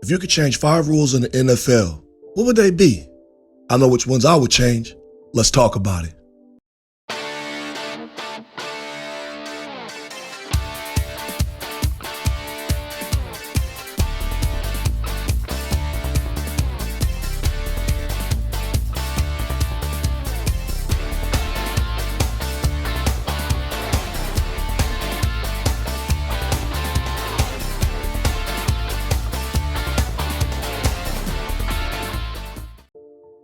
If you could change 5 rules in the NFL, what would they be? I know which ones I would change. Let's talk about it.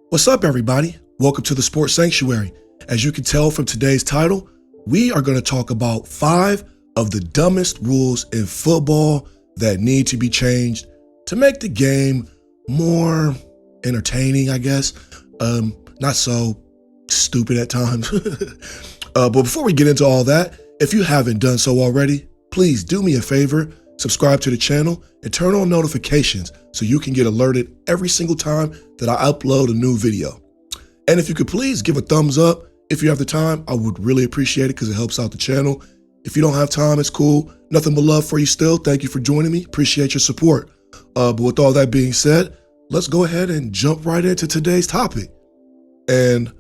What's up, everybody? Welcome to the Sports Sanctuary. As you can tell from today's title, we are going to talk about 5 of the dumbest rules in football that need to be changed to make the game more entertaining, I guess. Not so stupid at times. But before we get into all that, if you haven't done so already, please do me a favor, subscribe to the channel and turn on notifications so you can get alerted every single time that I upload a new video. And if you could please give a thumbs up if you have the time, I would really appreciate it because it helps out the channel. If you don't have time, it's cool. Nothing but love for you still. Thank you for joining me. Appreciate your support. But with all that being said, let's go ahead and jump right into today's topic. And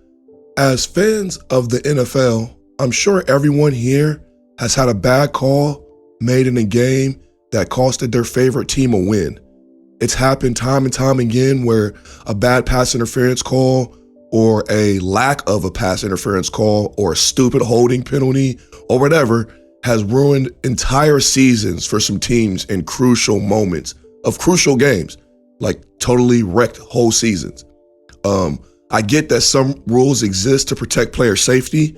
as fans of the NFL, I'm sure everyone here has had a bad call made in a game that costed their favorite team a win. It's happened time and time again where a bad pass interference call or a lack of a pass interference call or a stupid holding penalty or whatever has ruined entire seasons for some teams in crucial moments of crucial games, like totally wrecked whole seasons. I get that some rules exist to protect player safety.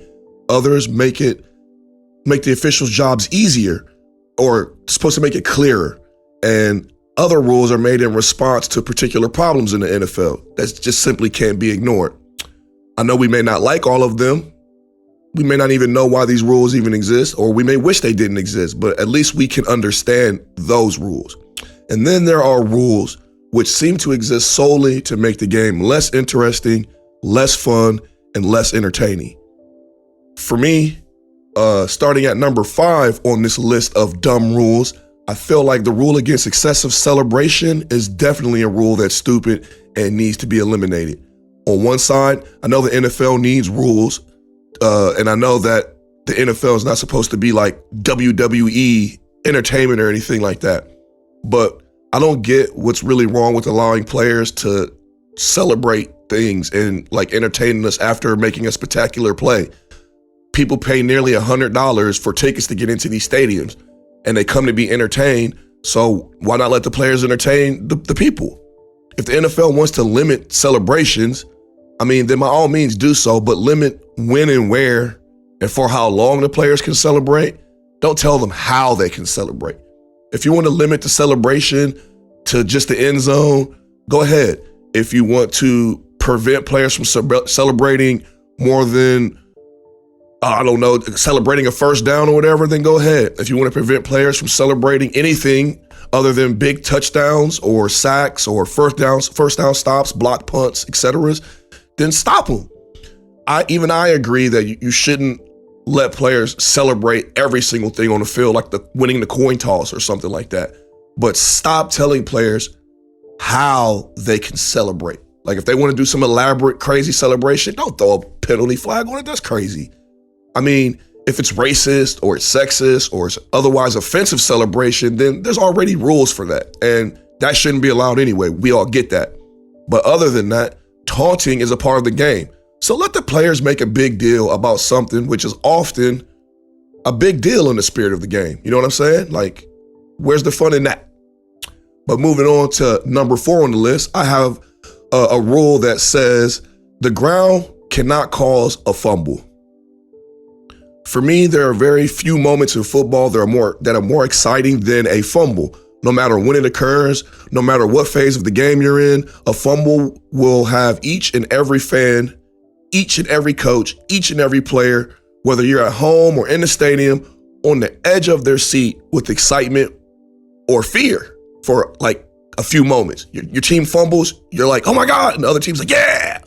Others make the officials' jobs easier or supposed to make it clearer. And other rules are made in response to particular problems in the NFL that just simply can't be ignored. I know we may not like all of them. We may not even know why these rules even exist, or we may wish they didn't exist, but at least we can understand those rules. And then there are rules which seem to exist solely to make the game less interesting, less fun, and less entertaining. For me, starting at number 5 on this list of dumb rules, I feel like the rule against excessive celebration is definitely a rule that's stupid and needs to be eliminated. On one side, I know the NFL needs rules, and I know that the NFL is not supposed to be like WWE entertainment or anything like that. But I don't get what's really wrong with allowing players to celebrate things and like entertaining us after making a spectacular play. People pay nearly $100 for tickets to get into these stadiums, and they come to be entertained. So why not let the players entertain the people? If the NFL wants to limit celebrations, I mean, then by all means do so, but limit when and where and for how long the players can celebrate. Don't tell them how they can celebrate. If you want to limit the celebration to just the end zone, go ahead. If you want to prevent players from celebrating more than, celebrating a first down or whatever, then go ahead. If you want to prevent players from celebrating anything other than big touchdowns or sacks or first down stops, block punts, etc., then stop them. I agree that you shouldn't let players celebrate every single thing on the field, like winning the coin toss or something like that. But stop telling players how they can celebrate. Like if they want to do some elaborate, crazy celebration, don't throw a penalty flag on it. That's crazy. I mean, if it's racist or it's sexist or it's otherwise offensive celebration, then there's already rules for that. And that shouldn't be allowed anyway. We all get that. But other than that, taunting is a part of the game. So let the players make a big deal about something which is often a big deal in the spirit of the game. You know what I'm saying? Like, where's the fun in that? But moving on to number 4 on the list, I have a rule that says the ground cannot cause a fumble. For me, there are very few moments in football that are more exciting than a fumble. No matter when it occurs, no matter what phase of the game you're in, a fumble will have each and every fan, each and every coach, each and every player, whether you're at home or in the stadium, on the edge of their seat with excitement or fear for like a few moments. Your team fumbles, you're like, oh my God, and the other team's like, yeah.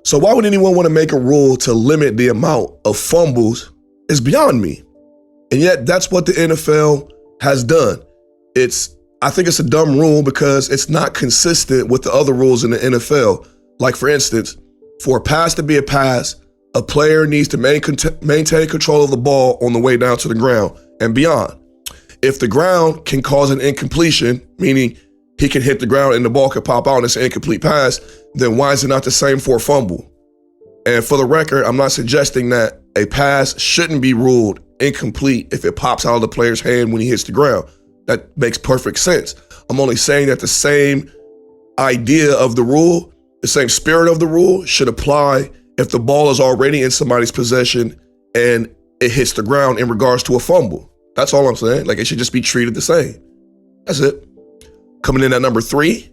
So why would anyone want to make a rule to limit the amount of fumbles is beyond me. And yet that's what the NFL has done. It's I think it's a dumb rule because it's not consistent with the other rules in the NFL. Like, for instance, for a pass to be a pass, a player needs to maintain control of the ball on the way down to the ground and beyond. If the ground can cause an incompletion, meaning he can hit the ground and the ball can pop out and it's an incomplete pass, then why is it not the same for a fumble? And for the record, I'm not suggesting that a pass shouldn't be ruled incomplete if it pops out of the player's hand when he hits the ground. That makes perfect sense. I'm only saying that the same idea of the rule, the same spirit of the rule should apply if the ball is already in somebody's possession and it hits the ground in regards to a fumble. That's all I'm saying. Like, it should just be treated the same. That's it. Coming in at number 3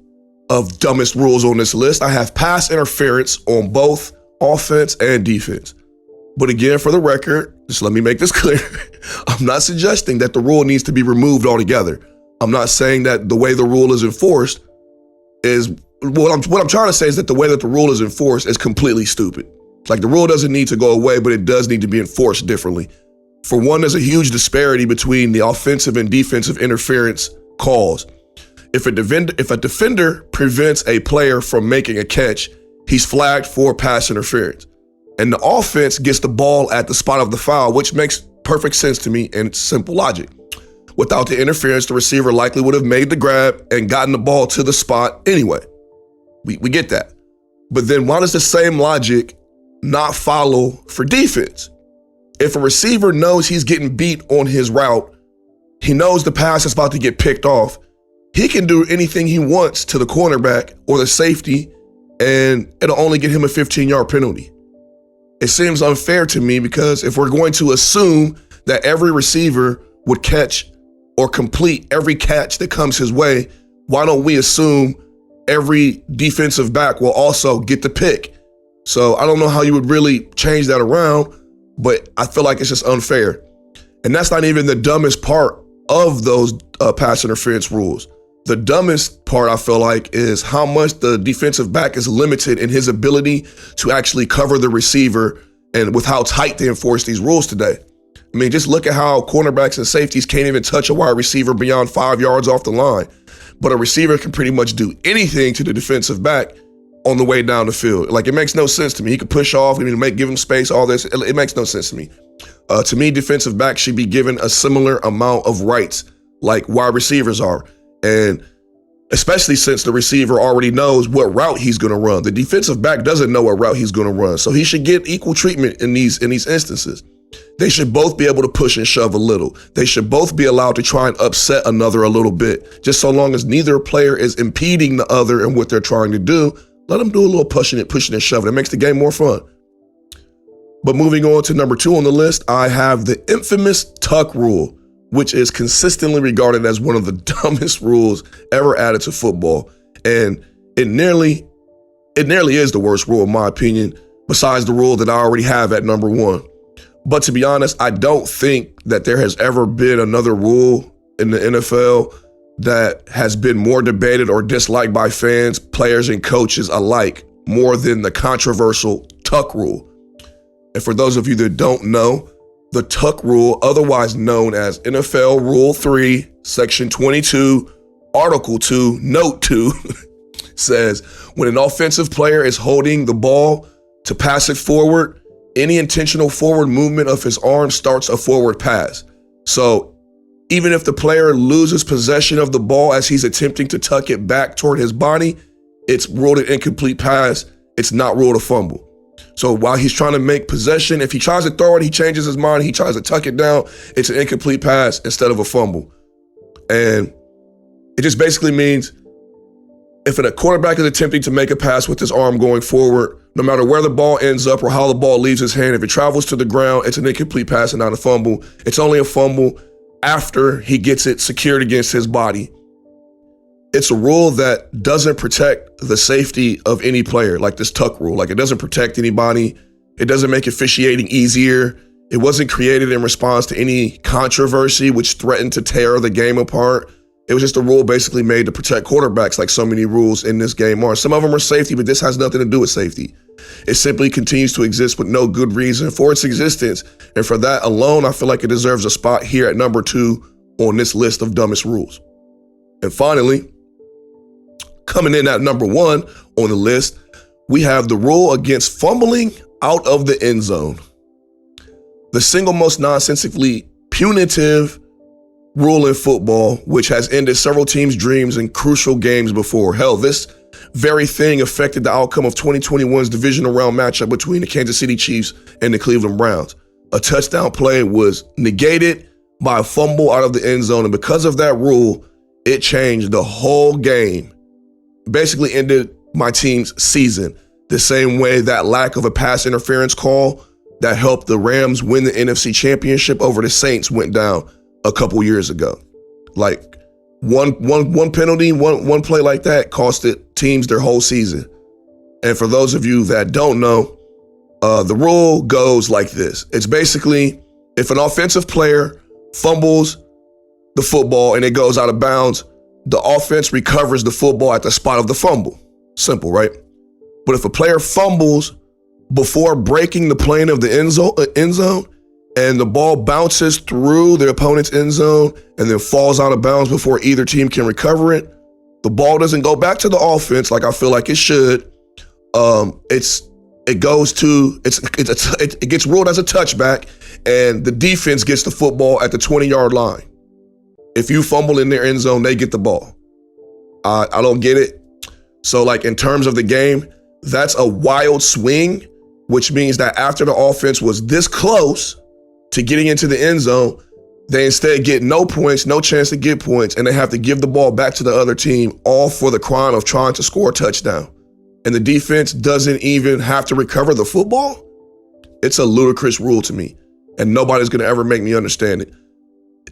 of dumbest rules on this list, I have pass interference on both offense and defense. But again, for the record, just let me make this clear. I'm not suggesting that the rule needs to be removed altogether. I'm not saying that the way the rule is enforced is, what I'm trying to say is that the way that the rule is enforced is completely stupid. Like, the rule doesn't need to go away, but it does need to be enforced differently. For one, there's a huge disparity between the offensive and defensive interference calls. If a defender prevents a player from making a catch, he's flagged for pass interference. And the offense gets the ball at the spot of the foul, which makes perfect sense to me, and it's simple logic. Without the interference, the receiver likely would have made the grab and gotten the ball to the spot anyway. We get that. But then why does the same logic not follow for defense? If a receiver knows he's getting beat on his route, he knows the pass is about to get picked off, he can do anything he wants to the cornerback or the safety, and it'll only get him a 15-yard penalty. It seems unfair to me because if we're going to assume that every receiver would catch or complete every catch that comes his way, why don't we assume every defensive back will also get the pick? So I don't know how you would really change that around, but I feel like it's just unfair. And that's not even the dumbest part of those pass interference rules. The dumbest part, I feel like, is how much the defensive back is limited in his ability to actually cover the receiver, and with how tight they enforce these rules today. I mean, just look at how cornerbacks and safeties can't even touch a wide receiver beyond 5 yards off the line. But a receiver can pretty much do anything to the defensive back on the way down the field. Like, it makes no sense to me. He could push off, give him space, all this. It makes no sense to me. To me, defensive backs should be given a similar amount of rights like wide receivers are. And especially since the receiver already knows what route he's going to run. The defensive back doesn't know what route he's going to run. So he should get equal treatment in these instances. They should both be able to push and shove a little. They should both be allowed to try and upset another a little bit. Just so long as neither player is impeding the other in what they're trying to do, let them do a little pushing and shoving. It makes the game more fun. But moving on to number 2 on the list, I have the infamous tuck rule, which is consistently regarded as one of the dumbest rules ever added to football. And it nearly is the worst rule, in my opinion, besides the rule that I already have at number 1. But to be honest, I don't think that there has ever been another rule in the NFL that has been more debated or disliked by fans, players, and coaches alike more than the controversial tuck rule. And for those of you that don't know, the tuck rule, otherwise known as NFL Rule 3, Section 22, Article 2, Note 2, says when an offensive player is holding the ball to pass it forward, any intentional forward movement of his arm starts a forward pass. So even if the player loses possession of the ball as he's attempting to tuck it back toward his body, it's ruled an incomplete pass. It's not ruled a fumble. So while he's trying to make possession, if he tries to throw it, he changes his mind, he tries to tuck it down, it's an incomplete pass instead of a fumble. And it just basically means if a quarterback is attempting to make a pass with his arm going forward, no matter where the ball ends up or how the ball leaves his hand, if it travels to the ground, it's an incomplete pass and not a fumble. It's only a fumble after he gets it secured against his body. It's a rule that doesn't protect the safety of any player, like this tuck rule. Like, it doesn't protect anybody. It doesn't make officiating easier. It wasn't created in response to any controversy which threatened to tear the game apart. It was just a rule basically made to protect quarterbacks, like so many rules in this game are. Some of them are safety, but this has nothing to do with safety. It simply continues to exist with no good reason for its existence. And for that alone, I feel like it deserves a spot here at number 2 on this list of dumbest rules. And finally, coming in at number 1 on the list, we have the rule against fumbling out of the end zone. The single most nonsensically punitive rule in football, which has ended several teams' dreams in crucial games before. Hell, this very thing affected the outcome of 2021's divisional round matchup between the Kansas City Chiefs and the Cleveland Browns. A touchdown play was negated by a fumble out of the end zone, and because of that rule, it changed the whole game. Basically ended my team's season, the same way that lack of a pass interference call that helped the Rams win the NFC Championship over the Saints went down a couple years ago. Like one penalty, one play like that costed teams their whole season. And for those of you that don't know, the rule goes like this. It's basically if an offensive player fumbles the football and it goes out of bounds, the offense recovers the football at the spot of the fumble. Simple, right? But if a player fumbles before breaking the plane of the end zone, and the ball bounces through the opponent's end zone and then falls out of bounds before either team can recover it, the ball doesn't go back to the offense like I feel like it should. It gets ruled as a touchback, and the defense gets the football at the 20-yard line. If you fumble in their end zone, they get the ball. I don't get it. So like in terms of the game, that's a wild swing, which means that after the offense was this close to getting into the end zone, they instead get no points, no chance to get points, and they have to give the ball back to the other team, all for the crime of trying to score a touchdown. And the defense doesn't even have to recover the football? It's a ludicrous rule to me, and nobody's gonna ever make me understand it.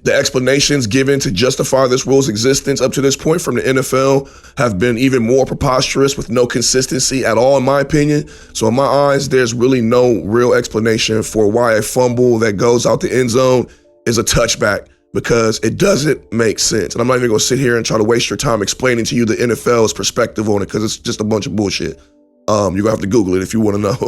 The explanations given to justify this rule's existence up to this point from the NFL have been even more preposterous with no consistency at all, in my opinion. So in my eyes, there's really no real explanation for why a fumble that goes out the end zone is a touchback, because it doesn't make sense. And I'm not even gonna sit here and try to waste your time explaining to you the NFL's perspective on it, because it's just a bunch of bullshit. You're gonna have to Google it if you wanna know.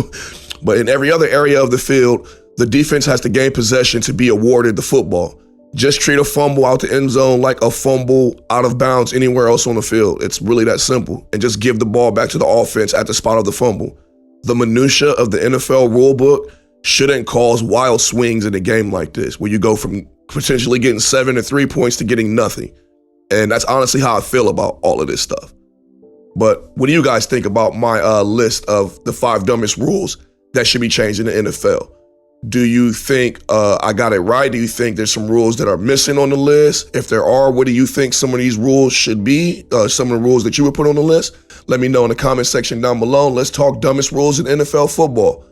But in every other area of the field, the defense has to gain possession to be awarded the football. Just treat a fumble out the end zone like a fumble out of bounds anywhere else on the field. It's really that simple. And just give the ball back to the offense at the spot of the fumble. The minutia of the NFL rulebook shouldn't cause wild swings in a game like this, where you go from potentially getting 7 to 3 points to getting nothing. And that's honestly how I feel about all of this stuff. But what do you guys think about my list of the 5 dumbest rules that should be changed in the NFL? Do you think I got it right? Do you think there's some rules that are missing on the list? If there are, what do you think some of these rules should be? Some of the rules that you would put on the list? Let me know in the comment section down below. Let's talk dumbest rules in NFL football.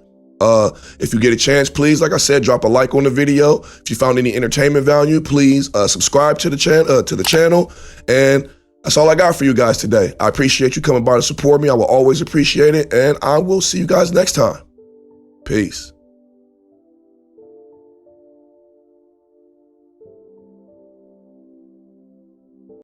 If you get a chance, please, like I said, drop a like on the video. If you found any entertainment value, please subscribe to the channel. And that's all I got for you guys today. I appreciate you coming by to support me. I will always appreciate it. And I will see you guys next time. Peace.